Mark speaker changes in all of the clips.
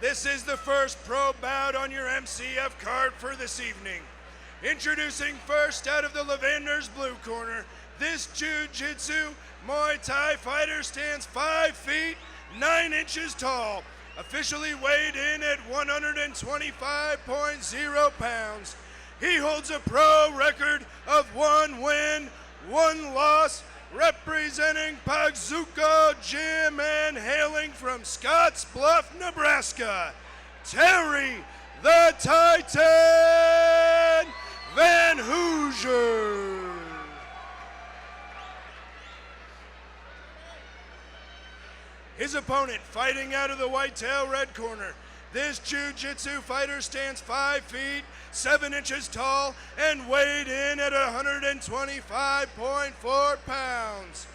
Speaker 1: This is the first pro bout on your MCF card for this evening. Introducing first out of the Lavender's blue corner, this Jiu-Jitsu Muay Thai fighter stands 5 feet 9 inches tall, officially weighed in at 125.0 pounds. He holds a pro record of 1 win, 1 loss, representing Pagzuko Gym and hailing from Scotts Bluff, Nebraska, Terry the Titan Van Hoosear. His opponent, fighting out of the whitetail red corner, this Jiu-Jitsu fighter stands 5 feet 7 inches tall and weighed in at 125.4 pounds.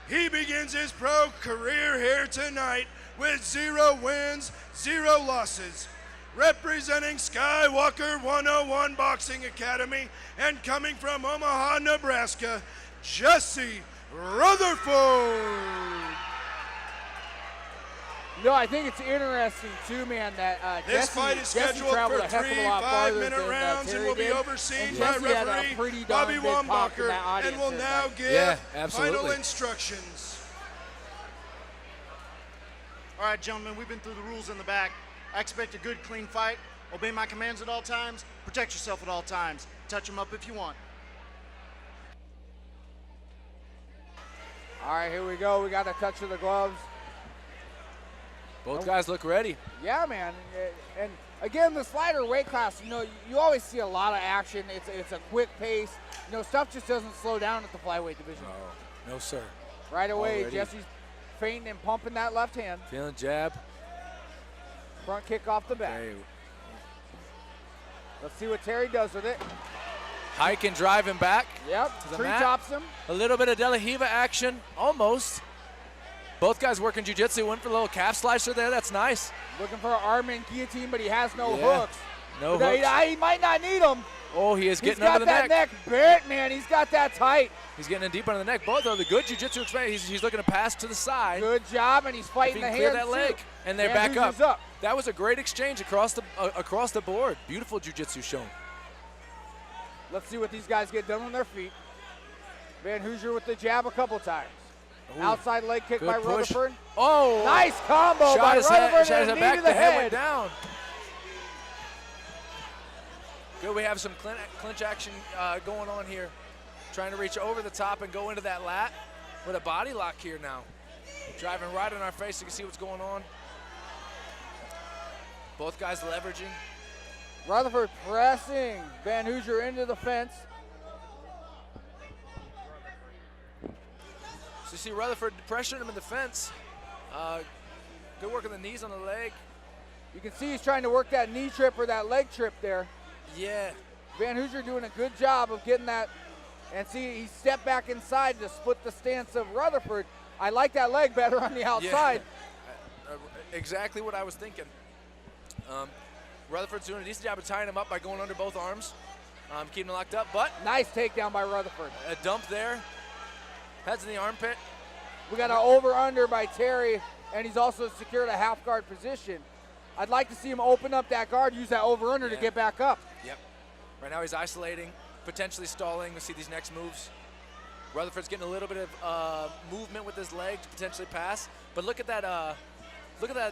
Speaker 1: He begins his pro career here tonight with 0 wins, 0 losses. Representing Skywalker 101 Boxing Academy and coming from Omaha, Nebraska, Jesse Rutherford.
Speaker 2: No, I think it's interesting too, man, that
Speaker 1: this fight is scheduled for 3 5-minute rounds and will be overseen by referee Bobby Wambacher and will now give final instructions.
Speaker 3: All right, gentlemen, we've been through the rules in the back. I expect a good, clean fight. Obey my commands at all times. Protect yourself at all times. Touch them up if you want.
Speaker 2: All right, here we go. We got a touch of the gloves.
Speaker 4: Both guys look ready.
Speaker 2: Yeah, man. And again, this lighter weight class, you know, you always see a lot of action. It's a quick pace. You know, stuff just doesn't slow down at the flyweight division.
Speaker 4: No, sir.
Speaker 2: Right away, Jesse's feinting and pumping that left hand.
Speaker 4: Feeling jab.
Speaker 2: Front kick off the back.
Speaker 4: Okay.
Speaker 2: Let's see what Terry does with it.
Speaker 4: Hike and drive him back.
Speaker 2: Yep, tree tops him.
Speaker 4: A little bit of De La Riva action, almost. Both guys working jiu-jitsu, went for a little calf slicer there, that's nice.
Speaker 2: Looking for an arm and guillotine, but he has no hooks.
Speaker 4: No hooks.
Speaker 2: He might not need them.
Speaker 4: Oh, he is getting under the neck.
Speaker 2: He's got that neck bent, man. He's got that tight.
Speaker 4: He's getting in deep under the neck. Both are the good jiu-jitsu experience. He's looking to pass to the side.
Speaker 2: Good job, and he's fighting the hands
Speaker 4: clear that leg, and they're back up. That was a great exchange across the board. Beautiful jiu-jitsu shown.
Speaker 2: Let's see what these guys get done on their feet. Van Hoosear with the jab a couple times.
Speaker 4: Ooh,
Speaker 2: outside leg kick by
Speaker 4: push.
Speaker 2: Rutherford.
Speaker 4: Oh!
Speaker 2: Nice combo by Rutherford.
Speaker 4: Shot his head back, the head went down. Good, we have some clinch action going on here. Trying to reach over the top and go into that lat with a body lock here now. Driving right in our face, you can see what's going on. Both guys leveraging.
Speaker 2: Rutherford pressing Van Hoosear into the fence.
Speaker 4: So you see Rutherford pressuring him in the fence. Good work on the knees on the leg.
Speaker 2: You can see he's trying to work that knee trip or that leg trip there.
Speaker 4: Yeah.
Speaker 2: Van Hoosear doing a good job of getting that. And see, he stepped back inside to split the stance of Rutherford. I like that leg better on the outside.
Speaker 4: Yeah. Exactly what I was thinking. Rutherford's doing a decent job of tying him up by going under both arms. Keeping him locked up, but.
Speaker 2: Nice takedown by Rutherford.
Speaker 4: A dump there. Heads in the armpit.
Speaker 2: We got an over-under by Terry, and he's also secured a half-guard position. I'd like to see him open up that guard, use that over-under to get back up.
Speaker 4: Yep. Right now he's isolating, potentially stalling. We'll see these next moves. Rutherford's getting a little bit of movement with his leg to potentially pass. But look at that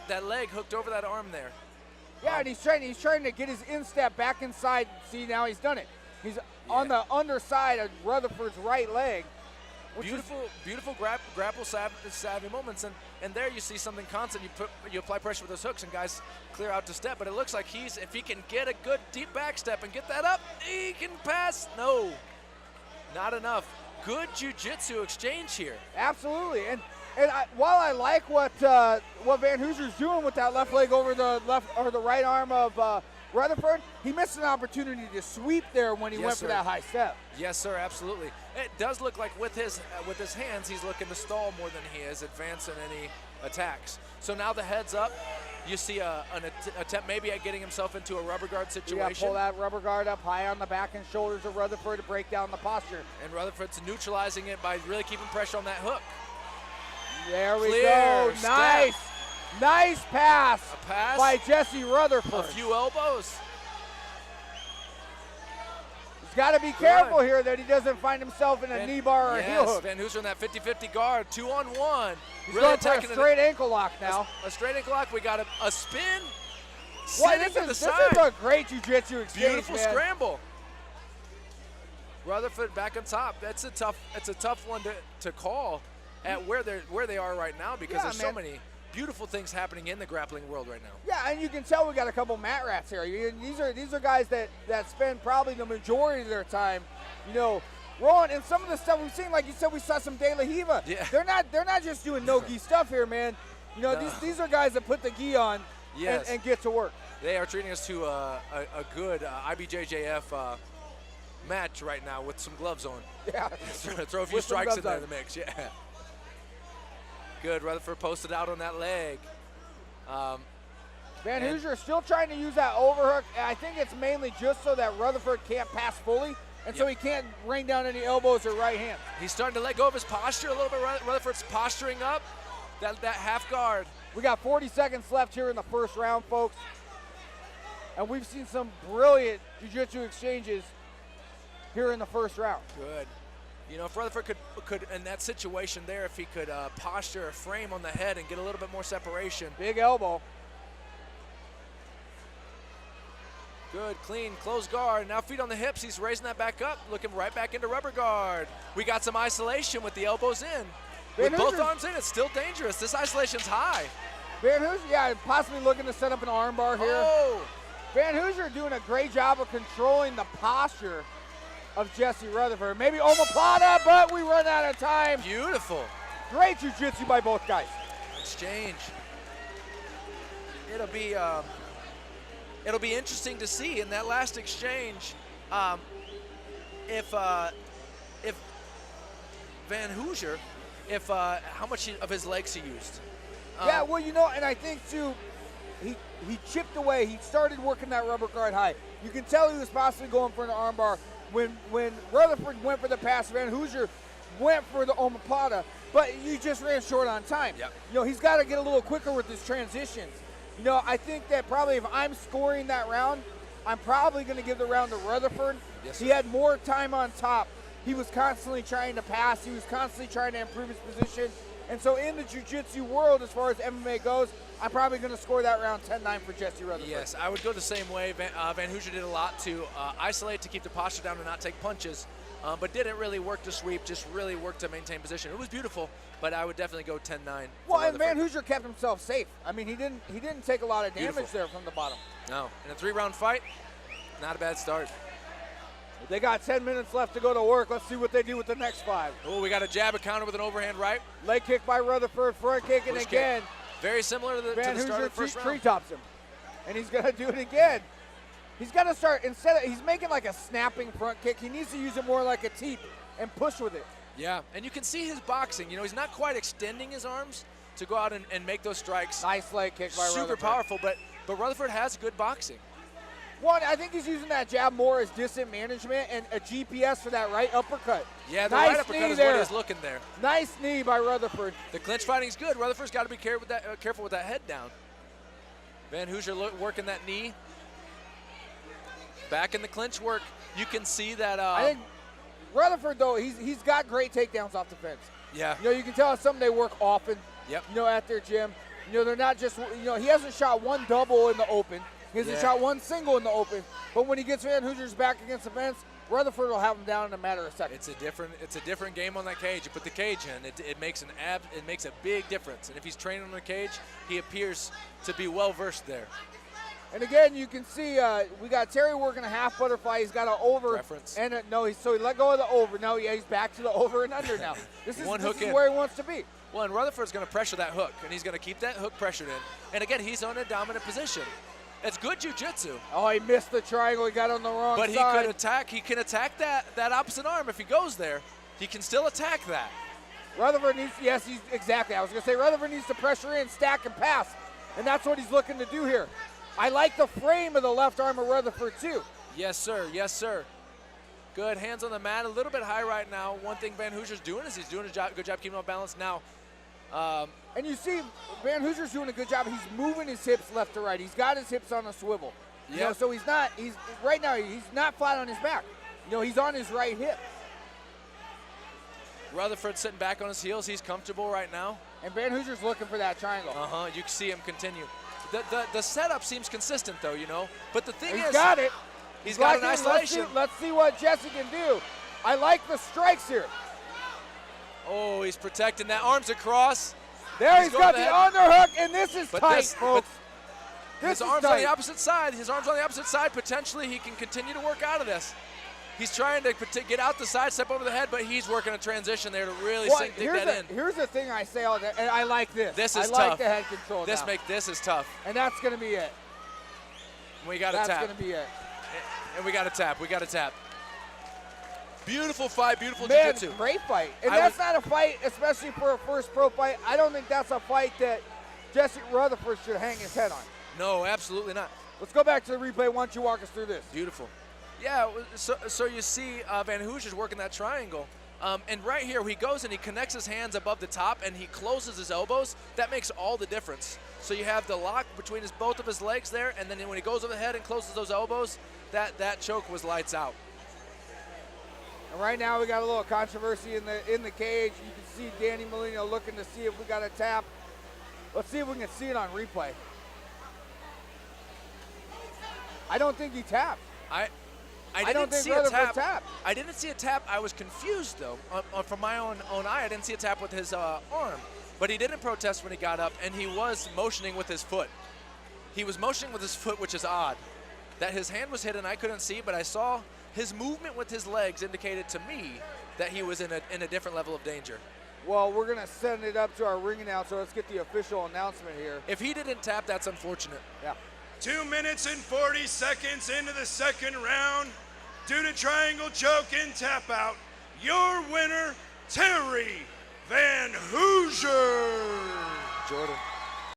Speaker 4: that leg hooked over that arm there.
Speaker 2: Yeah, and he's trying to get his instep back inside. See, now he's done it. He's on the underside of Rutherford's right leg.
Speaker 4: Beautiful grapple savvy moments, and there you see something constant. You apply pressure with those hooks, and guys clear out to step. But it looks like if he can get a good deep back step and get that up, he can pass. No, not enough. Good jiu-jitsu exchange here.
Speaker 2: Absolutely, and while I like what Van Hoosear's doing with that left leg over the left or the right arm of Rutherford, he missed an opportunity to sweep there when he went for that high step.
Speaker 4: Yes, sir, absolutely. It does look like with his hands, he's looking to stall more than he is advancing any attacks. So now the head's up. You see an attempt maybe at getting himself into a rubber guard situation.
Speaker 2: Yeah, pull that rubber guard up high on the back and shoulders of Rutherford to break down the posture.
Speaker 4: And Rutherford's neutralizing it by really keeping pressure on that hook.
Speaker 2: There we go. Nice. Nice pass, by Jesse Rutherford.
Speaker 4: A few elbows.
Speaker 2: He's got to be careful here that he doesn't find himself in a knee bar or a heel hook.
Speaker 4: Van Hoosear in that 50-50 guard, 2-on-1.
Speaker 2: He's going for a straight ankle lock now.
Speaker 4: A straight ankle lock. We got a spin.
Speaker 2: Boy, this is a great jiu-jitsu exchange,
Speaker 4: Beautiful scramble. Rutherford back on top. That's a tough one to call at where they are right now, because there's so many beautiful things happening in the grappling world right now.
Speaker 2: Yeah, and you can tell we got a couple mat rats here. These are guys that spend probably the majority of their time, rolling. And some of the stuff we've seen, like you said, we saw some De La Riva.
Speaker 4: Yeah.
Speaker 2: They're not just doing no gi stuff here, man. These are guys that put the gi on and get to work.
Speaker 4: They are treating us to a good IBJJF match right now with some gloves on.
Speaker 2: Yeah.
Speaker 4: Throw a few strikes in there in the mix. Yeah. Good. Rutherford posted out on that leg.
Speaker 2: Van Hoosear still trying to use that overhook. I think it's mainly just so that Rutherford can't pass fully, and so he can't rain down any elbows or right hands.
Speaker 4: He's starting to let go of his posture a little bit. Rutherford's posturing up. That half guard.
Speaker 2: We got 40 seconds left here in the first round, folks. And we've seen some brilliant jiu-jitsu exchanges here in the first round.
Speaker 4: Good. If Rutherford could in that situation there, if he could posture a frame on the head and get a little bit more separation.
Speaker 2: Big elbow.
Speaker 4: Good, clean, close guard. Now feet on the hips. He's raising that back up, looking right back into rubber guard. We got some isolation with the elbows in. With both arms in, it's still dangerous. This isolation's high.
Speaker 2: Van Hoosear, possibly looking to set up an arm bar here.
Speaker 4: Oh!
Speaker 2: Van Hoosear doing a great job of controlling the posture of Jesse Rutherford. Maybe omoplata, but we run out of time.
Speaker 4: Beautiful.
Speaker 2: Great jiu-jitsu by both guys.
Speaker 4: Exchange. It'll be interesting to see in that last exchange if Van Hoosear, how much of his legs he used.
Speaker 2: Yeah, well, and I think too, he chipped away. He started working that rubber guard high. You can tell he was possibly going for an armbar. When Rutherford went for the pass, Van Hoosear went for the omoplata, but you just ran short on time.
Speaker 4: Yep.
Speaker 2: He's got to get a little quicker with his transitions. I think that probably if I'm scoring that round, I'm probably going to give the round to Rutherford.
Speaker 4: Yes,
Speaker 2: he had more time on top. He was constantly trying to pass. He was constantly trying to improve his position. And so in the jiu-jitsu world, as far as MMA goes, I'm probably going to score that round 10-9 for Jesse Rutherford.
Speaker 4: Yes, I would go the same way. Van Hoosear did a lot to isolate, to keep the posture down and not take punches, but didn't really work to sweep, just really worked to maintain position. It was beautiful, but I would definitely go 10-9.
Speaker 2: Well, and Van Hoosear kept himself safe. I mean, he didn't take a lot of damage there from the bottom.
Speaker 4: No, in a 3-round fight, not a bad start.
Speaker 2: They got 10 minutes left to go to work. Let's see what they do with the next 5.
Speaker 4: Oh, we got a jab, a counter with an overhand right.
Speaker 2: Leg kick by Rutherford, front kick, and again.
Speaker 4: Very similar to the start of the first round.
Speaker 2: Tree tops him. And he's going to do it again. He's got to start, he's making like a snapping front kick. He needs to use it more like a teep and push with it.
Speaker 4: Yeah, and you can see his boxing. He's not quite extending his arms to go out and make those strikes.
Speaker 2: Nice leg kick by Rutherford.
Speaker 4: Super powerful, but Rutherford has good boxing.
Speaker 2: One, I think he's using that jab more as distance management and a GPS for that right uppercut.
Speaker 4: Yeah, the right uppercut is what he's looking there.
Speaker 2: Nice knee by Rutherford.
Speaker 4: The clinch fighting's good. Rutherford's got to be careful with that head down. Van Hoosear working that knee. Back in the clinch work, you can see that.
Speaker 2: I think Rutherford, though, he's got great takedowns off the fence.
Speaker 4: Yeah.
Speaker 2: You can tell it's something they work often.
Speaker 4: Yep.
Speaker 2: At their gym. They're not just. He hasn't shot one double in the open. He hasn't shot one single in the open. But when he gets Van Hoosear's back against the fence, Rutherford will have him down in a matter of seconds.
Speaker 4: It's a different game on that cage. You put the cage in, it makes a big difference. And if he's training on the cage, he appears to be well versed there.
Speaker 2: And again, you can see we got Terry working a half butterfly. He's got an over.
Speaker 4: Reference.
Speaker 2: And so he let go of the over. No, he's back to the over and under now. This is where he wants to be.
Speaker 4: Well, and Rutherford's going to pressure that hook, and he's going to keep that hook pressured in. And again, he's on a dominant position. It's good jiu-jitsu.
Speaker 2: Oh, he missed the triangle. He got on the wrong side.
Speaker 4: But he could attack. He can attack that opposite arm if he goes there. He can still attack that.
Speaker 2: Rutherford needs, exactly. I was going to say Rutherford needs to pressure in, stack, and pass. And that's what he's looking to do here. I like the frame of the left arm of Rutherford, too.
Speaker 4: Yes, sir. Yes, sir. Good. Hands on the mat. A little bit high right now. One thing Van Hoosear's doing is he's doing a good job keeping on balance. Now,
Speaker 2: And you see Van Hooser's doing a good job. He's moving his hips left to right. He's got his hips on a swivel. You know, so right now he's not flat on his back. You know, he's on his right hip.
Speaker 4: Rutherford sitting back on his heels. He's comfortable right now.
Speaker 2: And Van Hooser's looking for that triangle.
Speaker 4: You can see him continue. The setup seems consistent, though, you know. But the thing is,
Speaker 2: he's got it.
Speaker 4: He's got an isolation.
Speaker 2: Let's see what Jesse can do. I like the strikes here.
Speaker 4: Oh, he's protecting that. Arms across.
Speaker 2: There he's got the underhook, and this is tight, folks.
Speaker 4: His arms on the opposite side. His arms on the opposite side. Potentially, he can continue to work out of this. He's trying to get out the side, step over the head, but he's working a transition there to really dig that in.
Speaker 2: Here's the thing I say all day, and I like this.
Speaker 4: This is
Speaker 2: tough. I like
Speaker 4: tough.
Speaker 2: the head control
Speaker 4: This is tough.
Speaker 2: And that's going to be it.
Speaker 4: We got to tap.
Speaker 2: That's going to be it.
Speaker 4: And we got to tap. We got to tap. Beautiful fight, beautiful
Speaker 2: Man,
Speaker 4: jiu-jitsu.
Speaker 2: great fight. And that's not a fight, especially for a first pro fight. I don't think that's a fight that Jesse Rutherford should hang his head on.
Speaker 4: No, absolutely not.
Speaker 2: Let's go back to the replay. Why don't you walk us through this?
Speaker 4: Beautiful. Yeah, so you see Van Hooser's working that triangle. And right here, he goes and he connects his hands above the top and he closes his elbows. That makes all the difference. So you have the lock between both of his legs there, and then when he goes over the head and closes those elbows, that choke was lights out.
Speaker 2: And right now we got a little controversy in the cage. You can see Danny Molino looking to see if we got a tap. Let's see if we can see it on replay. I don't think he tapped.
Speaker 4: I
Speaker 2: don't think Rutherford tapped.
Speaker 4: I didn't see a tap. I was confused, though. From my own eye, I didn't see a tap with his arm. But he didn't protest when he got up, and he was motioning with his foot. He was motioning with his foot, which is odd. That his hand was hidden, I couldn't see, but I saw his movement with his legs indicated to me that he was in a different level of danger.
Speaker 2: Well, we're going to send it up to our ring announcer. Let's get the official announcement here.
Speaker 4: If he didn't tap, that's unfortunate.
Speaker 2: Yeah.
Speaker 1: 2 minutes and 40 seconds into the second round. Due to triangle choke and tap out, your winner, Terry Van Hooser.
Speaker 4: Jordan.